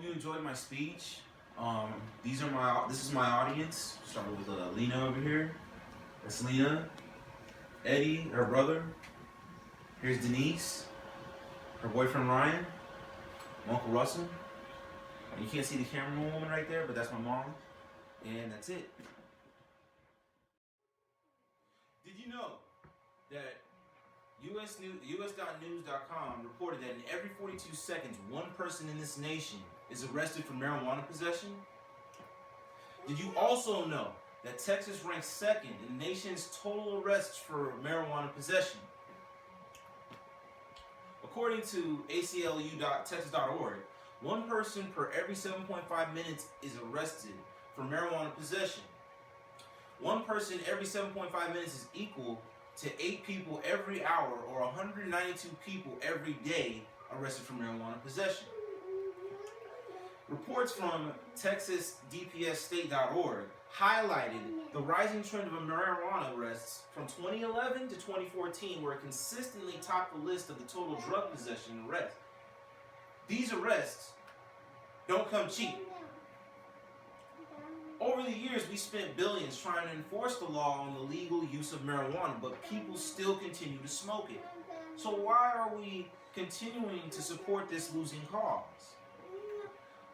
hope you enjoyed my speech. This is my audience. Start with Lena over here. That's Lena. Eddie, her brother. Here's Denise. Her boyfriend Ryan. My Uncle Russell. You can't see the camera woman right there, but that's my mom. And that's it. Did you know that US.news.com reported that in every 42 seconds, one person in this nation is arrested for marijuana possession? Did you also know that Texas ranks second in the nation's total arrests for marijuana possession? According to ACLU.texas.org, one person per every 7.5 minutes is arrested for marijuana possession. One person every 7.5 minutes is equal to 8 people every hour, or 192 people every day arrested for marijuana possession. Reports from TexasDPSState.org highlighted the rising trend of marijuana arrests from 2011 to 2014, where it consistently topped the list of the total drug possession arrests. These arrests don't come cheap. Over the years, we spent billions trying to enforce the law on the legal use of marijuana, but people still continue to smoke it. So why are we continuing to support this losing cause?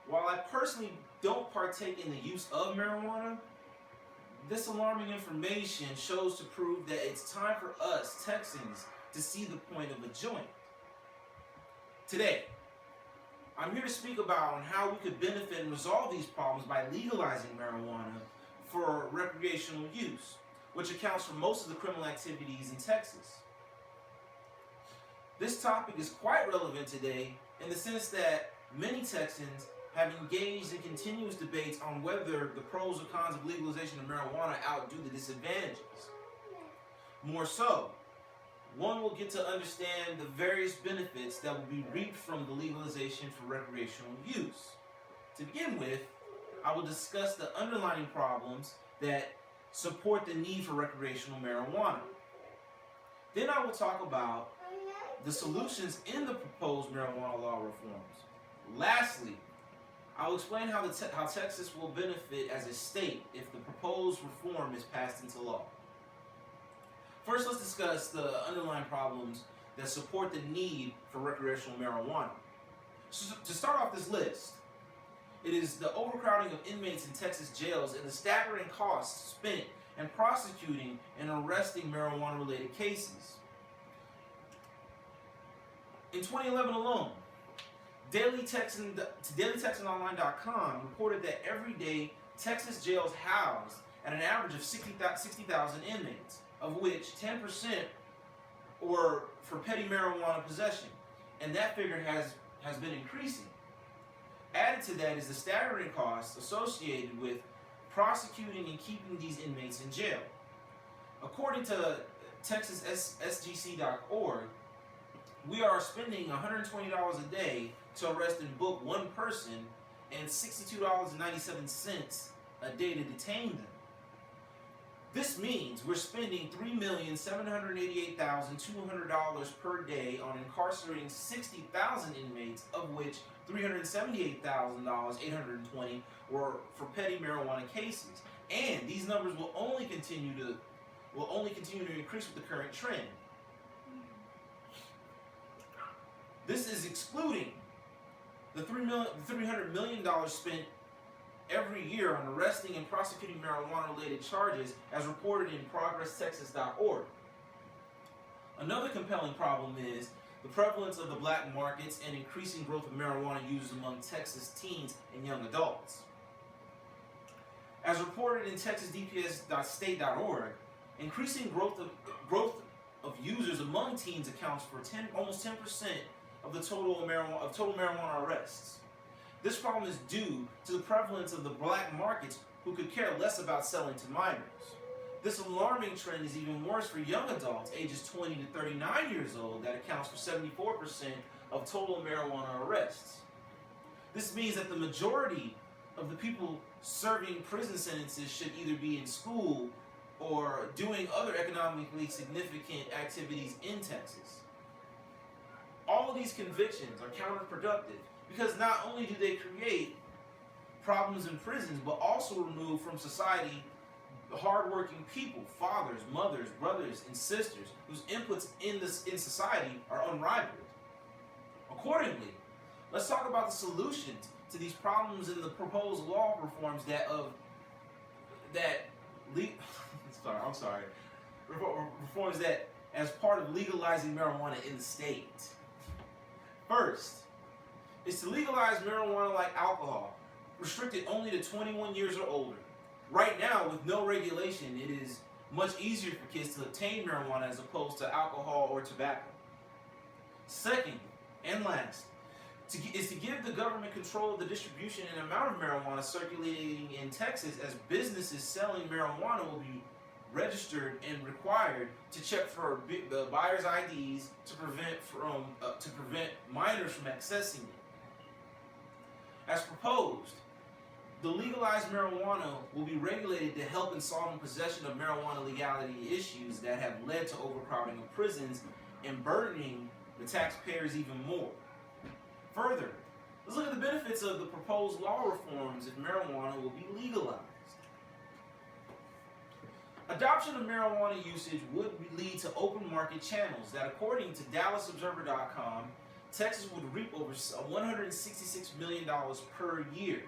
While I personally don't partake in the use of marijuana, this alarming information shows to prove that it's time for us Texans to see the point of a joint. Today, I'm here to speak about how we could benefit and resolve these problems by legalizing marijuana for recreational use, which accounts for most of the criminal activities in Texas. This topic is quite relevant today in the sense that many Texans have engaged in continuous debates on whether the pros or cons of legalization of marijuana outdo the disadvantages. More so, one will get to understand the various benefits that will be reaped from the legalization for recreational use. To begin with, I will discuss the underlying problems that support the need for recreational marijuana. Then I will talk about the solutions in the proposed marijuana law reforms. Lastly, I will explain how Texas will benefit as a state if the proposed reform is passed into law. First, let's discuss the underlying problems that support the need for recreational marijuana. So, to start off this list, it is the overcrowding of inmates in Texas jails and the staggering costs spent in prosecuting and arresting marijuana-related cases. In 2011 alone, DailyTexanOnline.com reported that every day Texas jails housed at an average of 60,000 inmates, of which 10% were for petty marijuana possession, and that figure has been increasing. Added to that is the staggering costs associated with prosecuting and keeping these inmates in jail. According to TexasSGC.org, we are spending $120 a day to arrest and book one person and $62.97 a day to detain them. This means we're spending $3,788,200 per day on incarcerating 60,000 inmates, of which $378,820 were for petty marijuana cases. And these numbers will only continue to increase with the current trend. This is excluding the $300 million spent every year on arresting and prosecuting marijuana-related charges, as reported in ProgressTexas.org. Another compelling problem is the prevalence of the black markets and increasing growth of marijuana use among Texas teens and young adults. As reported in TexasDPS.state.org, increasing growth of users among teens accounts for almost 10% of the total marijuana arrests. This problem is due to the prevalence of the black markets who could care less about selling to minors. This alarming trend is even worse for young adults ages 20 to 39 years old that accounts for 74% of total marijuana arrests. This means that the majority of the people serving prison sentences should either be in school or doing other economically significant activities in Texas. All of these convictions are counterproductive because not only do they create problems in prisons, but also remove from society hardworking people, fathers, mothers, brothers, and sisters whose inputs in society are unrivaled. Accordingly, let's talk about the solutions to these problems in the proposed law reforms reforms that as part of legalizing marijuana in the state. First, is to legalize marijuana like alcohol, restricted only to 21 years or older. Right now, with no regulation, it is much easier for kids to obtain marijuana as opposed to alcohol or tobacco. Second, and last, is to give the government control of the distribution and amount of marijuana circulating in Texas, as businesses selling marijuana will be registered and required to check for the buyer's IDs to prevent minors from accessing it. As proposed, the legalized marijuana will be regulated to help in solving possession of marijuana legality issues that have led to overcrowding of prisons and burdening the taxpayers even more. Further, let's look at the benefits of the proposed law reforms if marijuana will be legalized. Adoption of marijuana usage would lead to open market channels that, according to DallasObserver.com, Texas would reap over $166 million per year.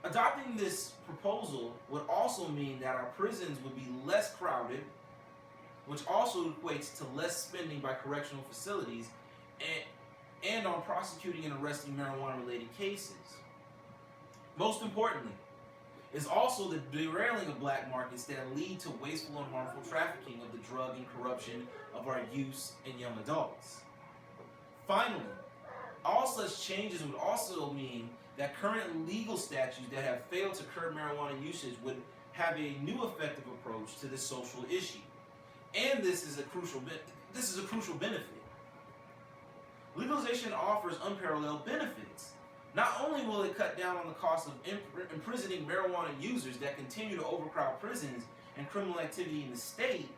Adopting this proposal would also mean that our prisons would be less crowded, which also equates to less spending by correctional facilities and on prosecuting and arresting marijuana-related cases. Most importantly, is also the derailing of black markets that lead to wasteful and harmful trafficking of the drug and corruption of our youth and young adults. Finally, all such changes would also mean that current legal statutes that have failed to curb marijuana usage would have a new effective approach to this social issue. And this is a crucial benefit. Legalization offers unparalleled benefits. Not only will it cut down on the cost of imprisoning marijuana users that continue to overcrowd prisons and criminal activity in the state,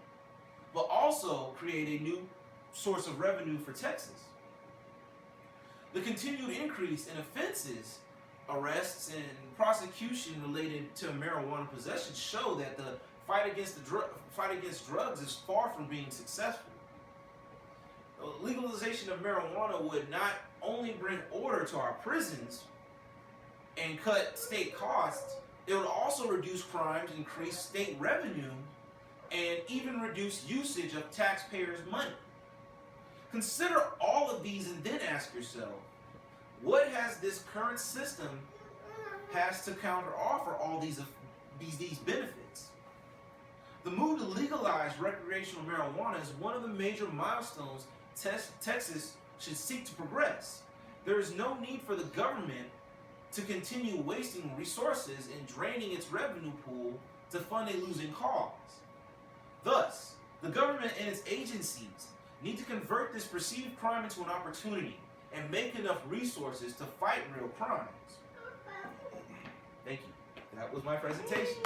but also create a new source of revenue for Texas. The continued increase in offenses, arrests, and prosecution related to marijuana possession show that the fight against drugs is far from being successful. Legalization of marijuana would not only bring order to our prisons and cut state costs, it would also reduce crimes, increase state revenue, and even reduce usage of taxpayers' money. Consider all of these and then ask yourself, what has this current system has to counteroffer all these benefits? The move to legalize recreational marijuana is one of the major milestones Texas should seek to progress. There is no need for the government to continue wasting resources and draining its revenue pool to fund a losing cause. Thus, the government and its agencies need to convert this perceived crime into an opportunity and make enough resources to fight real crimes. Thank you. That was my presentation.